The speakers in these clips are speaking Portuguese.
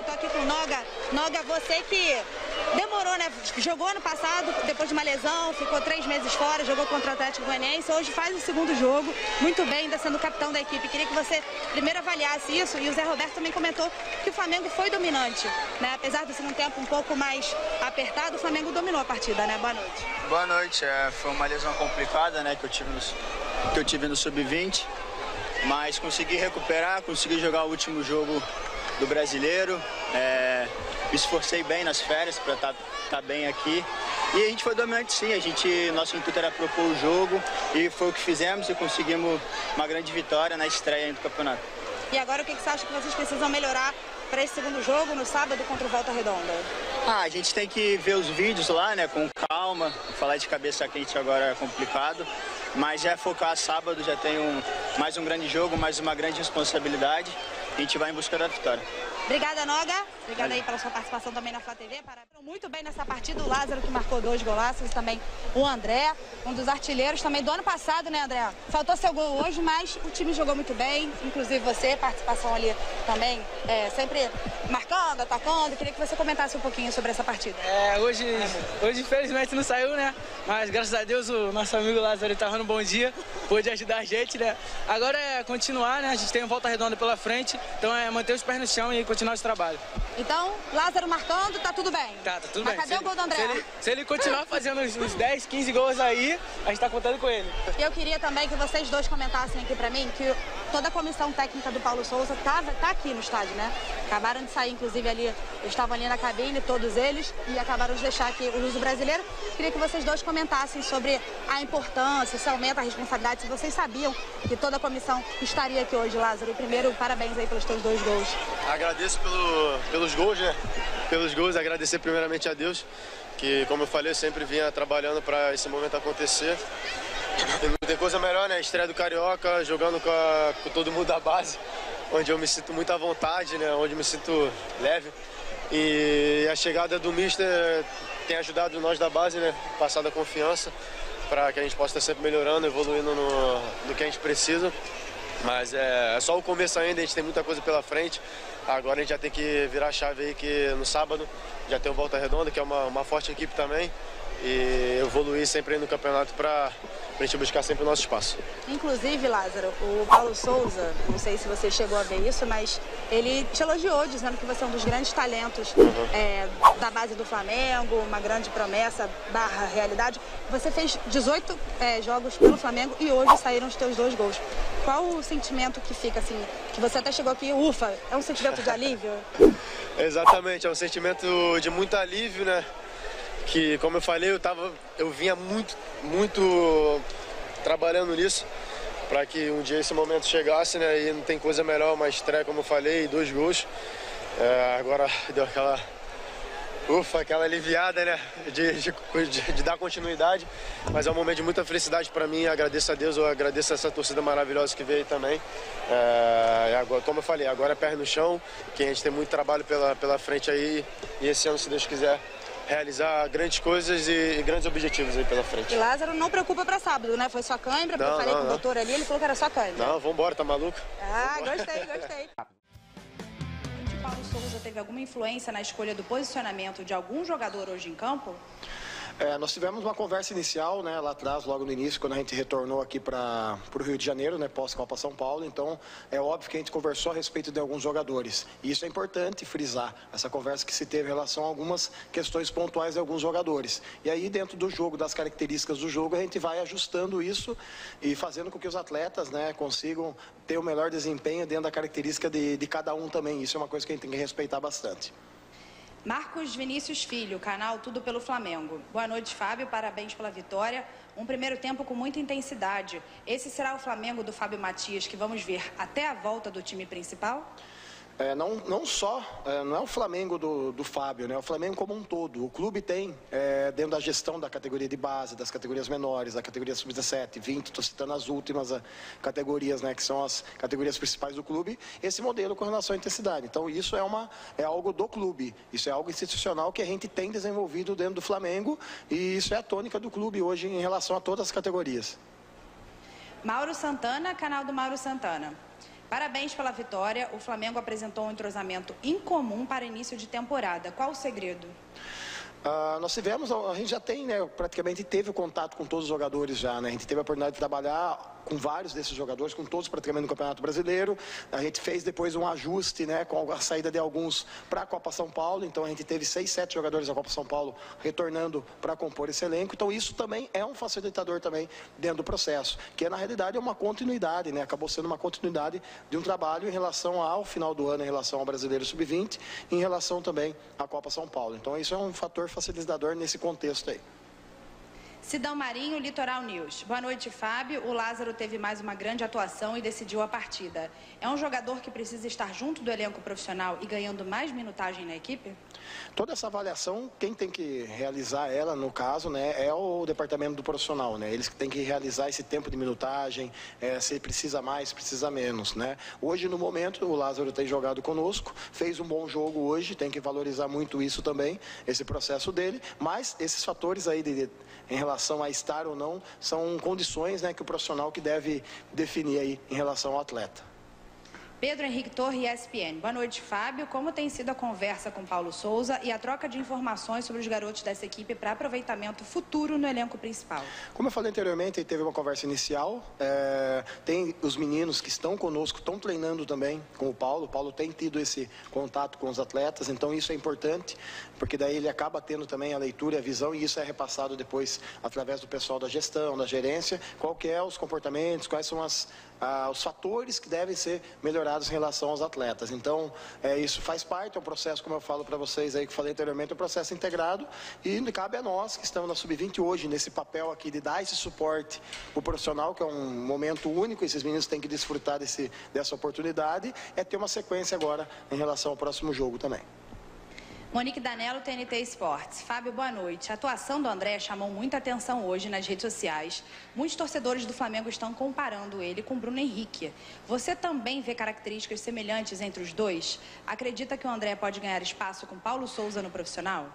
Flamengo, tô aqui com o Noga. Noga, você que demorou, né? Jogou ano passado, depois de uma lesão, ficou 3 meses fora, jogou contra o Atlético Goianiense, hoje faz o segundo jogo, muito bem, ainda sendo capitão da equipe. Queria que você primeiro avaliasse isso, e o Zé Roberto também comentou que o Flamengo foi dominante, né? Apesar de ser um tempo um pouco mais apertado, o Flamengo dominou a partida, né? Boa noite. Boa noite, foi uma lesão complicada, né, que eu tive no Sub-20, mas consegui recuperar, consegui jogar o último jogo do Brasileiro, me esforcei bem nas férias para tá bem aqui. E a gente foi dominante sim, nosso intuito era propor o jogo e foi o que fizemos e conseguimos uma grande vitória na estreia do campeonato. E agora o que você acha que vocês precisam melhorar para esse segundo jogo no sábado contra o Volta Redonda? A gente tem que ver os vídeos lá, né, com calma, falar de cabeça quente agora é complicado, mas já focar sábado, já tem mais um grande jogo, mais uma grande responsabilidade, a gente vai em busca da vitória. Obrigada, Noga. Obrigada aí pela sua participação também na Flá TV. Parabéns. Muito bem nessa partida, o Lázaro que marcou 2 golaços, e também o André, um dos artilheiros também do ano passado, né, André? Faltou seu gol hoje, mas o time jogou muito bem, inclusive você, participação ali também, sempre marcando, atacando. Queria que você comentasse um pouquinho sobre essa partida. Hoje infelizmente não saiu, né? Mas graças a Deus o nosso amigo Lázaro estava no bom dia, pôde ajudar a gente, né? Agora é continuar, né? A gente tem uma Volta Redonda pela frente, então é manter os pés no chão e continuar esse trabalho. Então, Lázaro marcando, tá tudo bem? Tá tudo mas bem. Cadê o gol do André? Se ele continuar fazendo uns 10, 15 gols aí, a gente tá contando com ele. E eu queria também que vocês dois comentassem aqui pra mim que toda a comissão técnica do Paulo Souza tá aqui no estádio, né? Acabaram de sair, inclusive, ali, estavam ali na cabine, todos eles, e acabaram de deixar aqui o Luso Brasileiro. Queria que vocês dois comentassem sobre a importância, se aumenta a responsabilidade, se vocês sabiam que toda a comissão estaria aqui hoje, Lázaro. E primeiro, parabéns aí pelos teus 2 gols. Agradeço pelos gols, né? Pelos gols, agradecer primeiramente a Deus, que, como eu falei, eu sempre vinha trabalhando para esse momento acontecer. E não tem coisa melhor, né? Estreia do Carioca, jogando com todo mundo da base, onde eu me sinto muito à vontade, né? Onde eu me sinto leve. E a chegada do Mister tem ajudado nós da base, né? Passar da confiança para que a gente possa estar sempre melhorando, evoluindo no que a gente precisa. Mas é só o começo ainda, a gente tem muita coisa pela frente. Agora a gente já tem que virar a chave aí, que no sábado já tem o Volta Redonda, que é uma forte equipe também. E evoluir sempre aí no campeonato para a gente buscar sempre o nosso espaço. Inclusive, Lázaro, o Paulo Souza, não sei se você chegou a ver isso, mas ele te elogiou, dizendo que você é um dos grandes talentos da base do Flamengo, uma grande promessa / realidade. Você fez 18 jogos pelo Flamengo e hoje saíram os teus 2 gols. Qual o sentimento que fica, assim, que você até chegou aqui, ufa, é um sentimento de alívio? Exatamente, é um sentimento de muito alívio, né? Que, como eu falei, eu vinha muito trabalhando nisso para que um dia esse momento chegasse, né? E não tem coisa melhor, uma estreia, como eu falei, 2 gols. Agora deu aquela aliviada, né? De dar continuidade, mas é um momento de muita felicidade para mim. Agradeço a Deus, eu agradeço essa torcida maravilhosa que veio aí também. Agora, como eu falei, agora é pé no chão, que a gente tem muito trabalho pela frente aí, e esse ano, se Deus quiser, realizar grandes coisas e grandes objetivos aí pela frente. E Lázaro não preocupa pra sábado, né? Foi só cãibra, porque eu falei com o doutor ali, ele falou que era só cãibra. Não, vambora, tá maluco? Gostei. O Paulo Souza teve alguma influência na escolha do posicionamento de algum jogador hoje em campo? Nós tivemos uma conversa inicial, né, lá atrás, logo no início, quando a gente retornou aqui para o Rio de Janeiro, né, pós-Copa São Paulo. Então, é óbvio que a gente conversou a respeito de alguns jogadores. E isso é importante frisar, essa conversa que se teve em relação a algumas questões pontuais de alguns jogadores. E aí, dentro do jogo, das características do jogo, a gente vai ajustando isso e fazendo com que os atletas, né, consigam ter o melhor desempenho dentro da característica de cada um também. Isso é uma coisa que a gente tem que respeitar bastante. Marcos Vinícius Filho, canal Tudo pelo Flamengo. Boa noite, Fábio. Parabéns pela vitória. Um primeiro tempo com muita intensidade. Esse será o Flamengo do Fábio Matias que vamos ver até a volta do time principal? Não é o Flamengo do Fábio, né? É o Flamengo como um todo. O clube tem, dentro da gestão da categoria de base, das categorias menores, da categoria sub-17, 20, estou citando as últimas categorias, né? Que são as categorias principais do clube, esse modelo com relação à intensidade. Então, isso é algo do clube, isso é algo institucional que a gente tem desenvolvido dentro do Flamengo, e isso é a tônica do clube hoje em relação a todas as categorias. Mauro Santana, canal do Mauro Santana. Parabéns pela vitória. O Flamengo apresentou um entrosamento incomum para início de temporada. Qual o segredo? Nós tivemos, a gente já tem, né, praticamente teve o contato com todos os jogadores já, né? A gente teve a oportunidade de trabalhar com vários desses jogadores, com todos praticamente no Campeonato Brasileiro. A gente fez depois um ajuste, né, com a saída de alguns para a Copa São Paulo. Então a gente teve 6, 7 jogadores da Copa São Paulo retornando para compor esse elenco. Então isso também é um facilitador também dentro do processo, que na realidade é uma continuidade, né? Acabou sendo uma continuidade de um trabalho em relação ao final do ano, em relação ao Brasileiro Sub-20, em relação também à Copa São Paulo. Então isso é um fator facilitador nesse contexto aí. Sidão Marinho, Litoral News. Boa noite, Fábio. O Lázaro teve mais uma grande atuação e decidiu a partida. É um jogador que precisa estar junto do elenco profissional e ganhando mais minutagem na equipe? Toda essa avaliação, quem tem que realizar ela, no caso, né, é o departamento do profissional, né? Eles que têm que realizar esse tempo de minutagem, se precisa mais, precisa menos, né? Hoje, no momento, o Lázaro tem jogado conosco, fez um bom jogo hoje, tem que valorizar muito isso também, esse processo dele, mas esses fatores aí em relação a estar ou não, são condições, né, que o profissional que deve definir aí em relação ao atleta. Pedro Henrique Torre, ESPN. Boa noite, Fábio. Como tem sido a conversa com Paulo Souza e a troca de informações sobre os garotos dessa equipe para aproveitamento futuro no elenco principal? Como eu falei anteriormente, teve uma conversa inicial. Tem os meninos que estão conosco, estão treinando também com o Paulo. O Paulo tem tido esse contato com os atletas, então isso é importante, porque daí ele acaba tendo também a leitura e a visão, e isso é repassado depois através do pessoal da gestão, da gerência, qual que é os comportamentos, quais são os fatores que devem ser melhorados em relação aos atletas. Então, isso faz parte, é um processo, como eu falo para vocês aí, que eu falei anteriormente, é um processo integrado, e cabe a nós que estamos na Sub-20 hoje, nesse papel aqui de dar esse suporte para o profissional, que é um momento único, esses meninos têm que desfrutar dessa oportunidade, ter uma sequência agora em relação ao próximo jogo também. Monique Danello, TNT Esportes. Fábio, boa noite. A atuação do André chamou muita atenção hoje nas redes sociais. Muitos torcedores do Flamengo estão comparando ele com Bruno Henrique. Você também vê características semelhantes entre os dois? Acredita que o André pode ganhar espaço com Paulo Souza no profissional?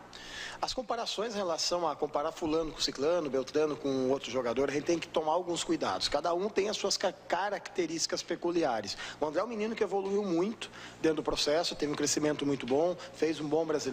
As comparações em relação a comparar fulano com ciclano, Beltrano com outro jogador, a gente tem que tomar alguns cuidados. Cada um tem as suas características peculiares. O André é um menino que evoluiu muito dentro do processo, teve um crescimento muito bom, fez um bom brasileiro.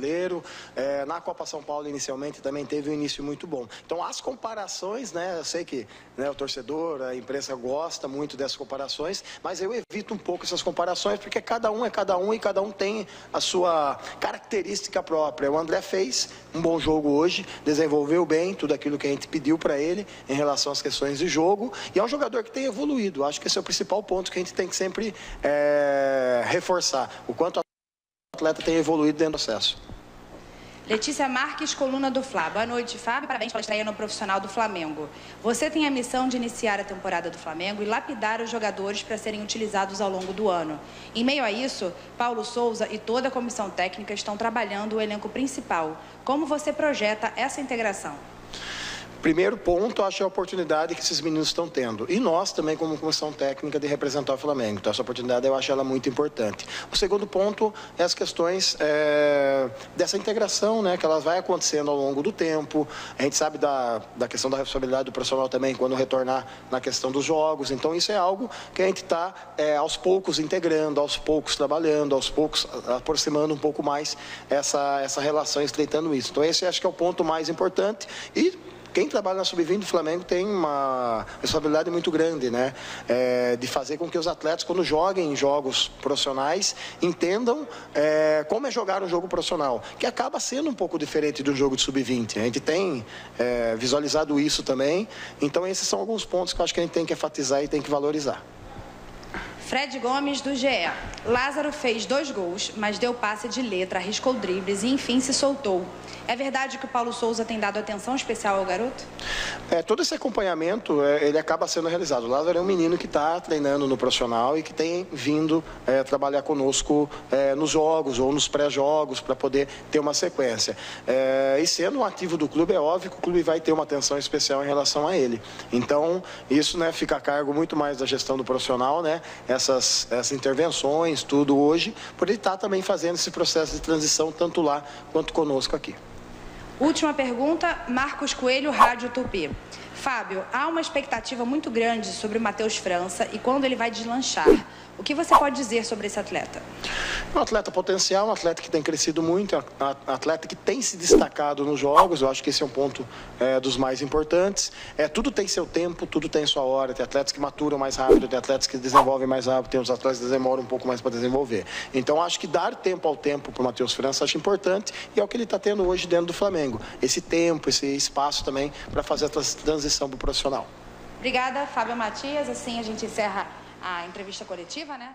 Na Copa São Paulo, inicialmente, também teve um início muito bom. Então, as comparações, né, eu sei que, né, o torcedor, a imprensa gosta muito dessas comparações, mas eu evito um pouco essas comparações, porque cada um é cada um e cada um tem a sua característica própria. O André fez um bom jogo hoje, desenvolveu bem tudo aquilo que a gente pediu para ele em relação às questões de jogo, e é um jogador que tem evoluído. Acho que esse é o principal ponto que a gente tem que sempre reforçar, o quanto o atleta tem evoluído dentro do processo. Letícia Marques, coluna do Fla. Boa noite, Fábio. Parabéns pela estreia no profissional do Flamengo. Você tem a missão de iniciar a temporada do Flamengo e lapidar os jogadores para serem utilizados ao longo do ano. Em meio a isso, Paulo Souza e toda a comissão técnica estão trabalhando o elenco principal. Como você projeta essa integração? Primeiro ponto, acho que é a oportunidade que esses meninos estão tendo. E nós também, como comissão técnica, de representar o Flamengo. Então, essa oportunidade eu acho ela muito importante. O segundo ponto é as questões dessa integração, né, que ela vai acontecendo ao longo do tempo. A gente sabe da questão da responsabilidade do profissional também, quando retornar na questão dos jogos. Então, isso é algo que a gente está, aos poucos, integrando, aos poucos trabalhando, aos poucos aproximando um pouco mais essa relação, estreitando isso. Então, esse acho que é o ponto mais importante. E quem trabalha na Sub-20 do Flamengo tem uma responsabilidade muito grande, né? De fazer com que os atletas, quando joguem em jogos profissionais, entendam como é jogar um jogo profissional, que acaba sendo um pouco diferente de um jogo de Sub-20. A gente tem visualizado isso também. Então, esses são alguns pontos que eu acho que a gente tem que enfatizar e tem que valorizar. Fred Gomes, do GE. Lázaro fez 2 gols, mas deu passe de letra, arriscou dribles e, enfim, se soltou. É verdade que o Paulo Souza tem dado atenção especial ao garoto? Todo esse acompanhamento, ele acaba sendo realizado. O Lázaro é um menino que está treinando no profissional e que tem vindo trabalhar conosco nos jogos ou nos pré-jogos para poder ter uma sequência. E sendo um ativo do clube, é óbvio que o clube vai ter uma atenção especial em relação a ele. Então, isso, né, fica a cargo muito mais da gestão do profissional, né? Essas intervenções, tudo hoje, por ele estar também fazendo esse processo de transição, tanto lá quanto conosco aqui. Última pergunta, Marcos Coelho, Rádio Tupi. Fábio, há uma expectativa muito grande sobre o Matheus França e quando ele vai deslanchar. O que você pode dizer sobre esse atleta? Um atleta potencial, um atleta que tem crescido muito, um atleta que tem se destacado nos jogos. Eu acho que esse é um ponto dos mais importantes. Tudo tem seu tempo, tudo tem sua hora. Tem atletas que maturam mais rápido, tem atletas que desenvolvem mais rápido, tem os atletas que demoram um pouco mais para desenvolver. Então, acho que dar tempo ao tempo para o Matheus França acho importante e é o que ele está tendo hoje dentro do Flamengo. Esse tempo, esse espaço também para fazer a transição para o profissional. Obrigada, Fábio Matias. Assim a gente encerra a entrevista coletiva, né?